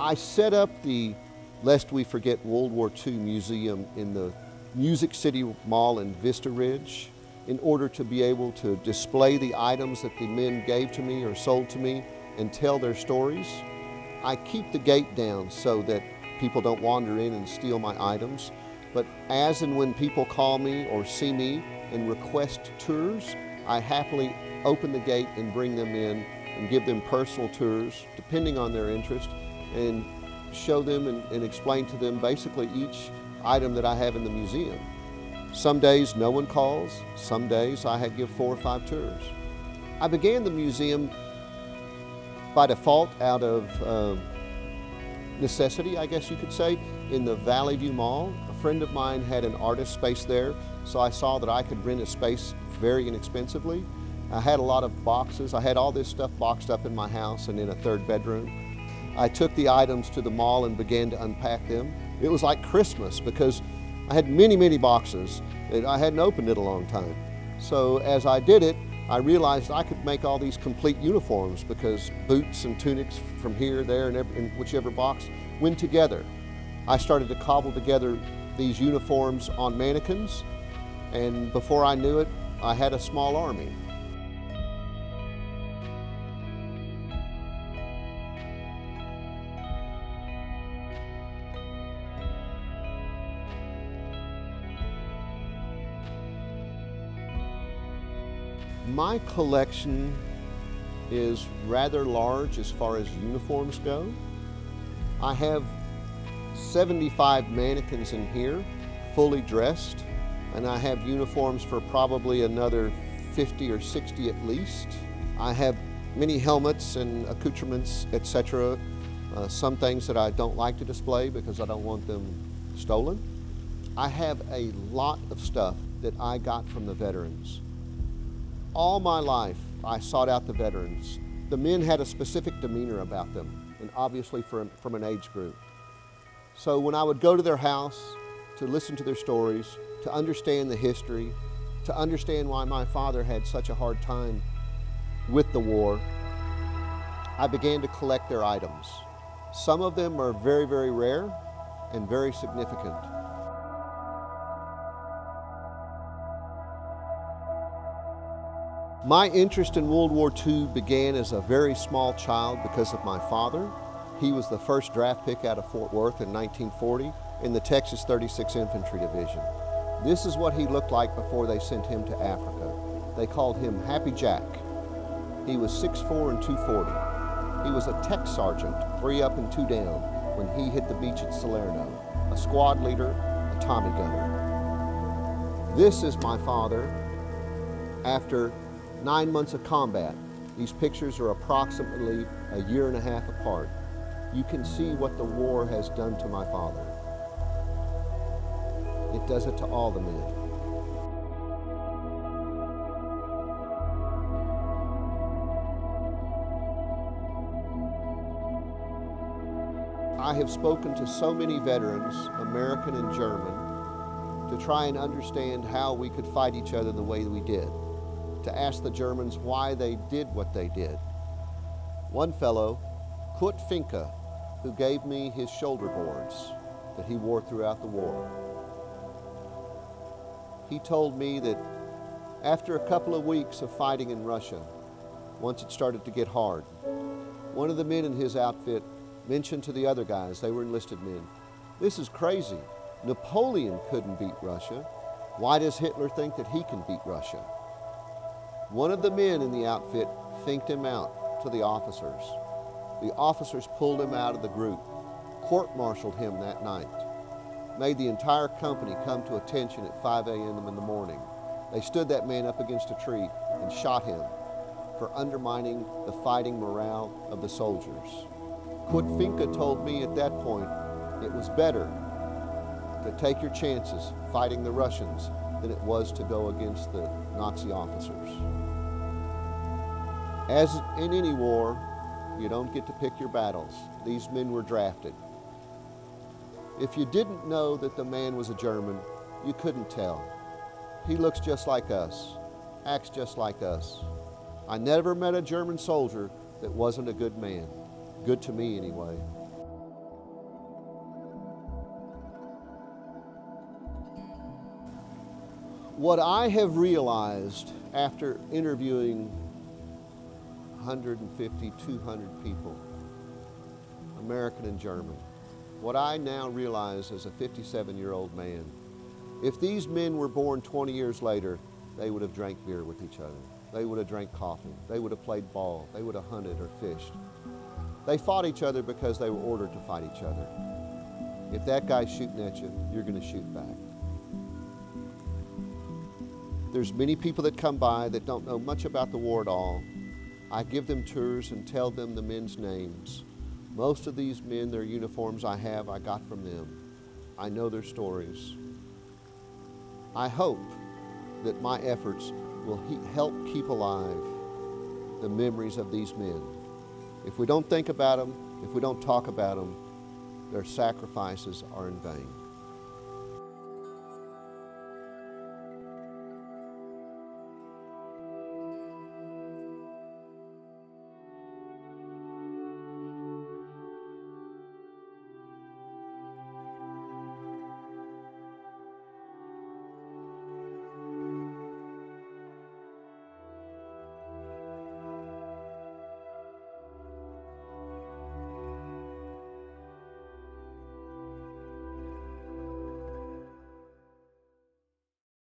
I set up the Lest We Forget World War II Museum in the Music City Mall in Vista Ridge in order to be able to display the items that the men gave to me or sold to me and tell their stories. I keep the gate down so that people don't wander in and steal my items, but as and when people call me or see me and request tours, I happily open the gate and bring them in and give them personal tours depending on their interest, and show them and explain to them basically each item that I have in the museum. Some days no one calls, some days I give 4 or 5 tours. I began the museum by default out of necessity, I guess you could say, in the Valley View Mall. A friend of mine had an artist space there, so I saw that I could rent a space very inexpensively. I had a lot of boxes. I had all this stuff boxed up in my house and in a 3rd bedroom. I took the items to the mall and began to unpack them. It was like Christmas because I had many, many boxes and I hadn't opened it a long time. So as I did it, I realized I could make all these complete uniforms because boots and tunics from here, there, and in whichever box went together. I started to cobble together these uniforms on mannequins, and before I knew it, I had a small army. My collection is rather large as far as uniforms go. I have 75 mannequins in here, fully dressed, and I have uniforms for probably another 50 or 60 at least. I have many helmets and accoutrements, etc. Some things that I don't like to display because I don't want them stolen. I have a lot of stuff that I got from the veterans. All my life, I sought out the veterans. The men had a specific demeanor about them, and obviously from an age group. So when I would go to their house to listen to their stories, to understand the history, to understand why my father had such a hard time with the war, I began to collect their items. Some of them are very, very rare and very significant. My interest in World War II began as a very small child because of my father. He was the first draft pick out of Fort Worth in 1940 in the Texas 36th Infantry Division. This is what he looked like before they sent him to Africa. They called him Happy Jack. He was 6'4" and 240. He was a tech sergeant, 3 up and 2 down, when he hit the beach at Salerno, a squad leader, a Tommy gunner. This is my father after 9 months of combat. These pictures are approximately a year and a half apart. You can see what the war has done to my father. It does it to all the men. I have spoken to so many veterans, American and German, to try and understand how we could fight each other the way we did, to ask the Germans why they did what they did. One fellow, Kurt Finke, who gave me his shoulder boards that he wore throughout the war. He told me that after a couple of weeks of fighting in Russia, once it started to get hard, one of the men in his outfit mentioned to the other guys, they were enlisted men, "This is crazy. Napoleon couldn't beat Russia. Why does Hitler think that he can beat Russia?" One of the men in the outfit thinked him out to the officers. The officers pulled him out of the group, court-martialed him that night, made the entire company come to attention at 5 a.m. in the morning. They stood that man up against a tree and shot him for undermining the fighting morale of the soldiers. Kurt Finke told me at that point it was better to take your chances fighting the Russians than it was to go against the Nazi officers. As in any war, you don't get to pick your battles. These men were drafted. If you didn't know that the man was a German, you couldn't tell. He looks just like us, acts just like us. I never met a German soldier that wasn't a good man. Good to me anyway. What I have realized after interviewing 150, 200 people, American and German, what I now realize as a 57-year-old man, if these men were born 20 years later, they would have drank beer with each other. They would have drank coffee. They would have played ball. They would have hunted or fished. They fought each other because they were ordered to fight each other. If that guy's shooting at you, you're going to shoot back. There's many people that come by that don't know much about the war at all. I give them tours and tell them the men's names. Most of these men, their uniforms I got from them. I know their stories. I hope that my efforts will help keep alive the memories of these men. If we don't think about them, if we don't talk about them, their sacrifices are in vain.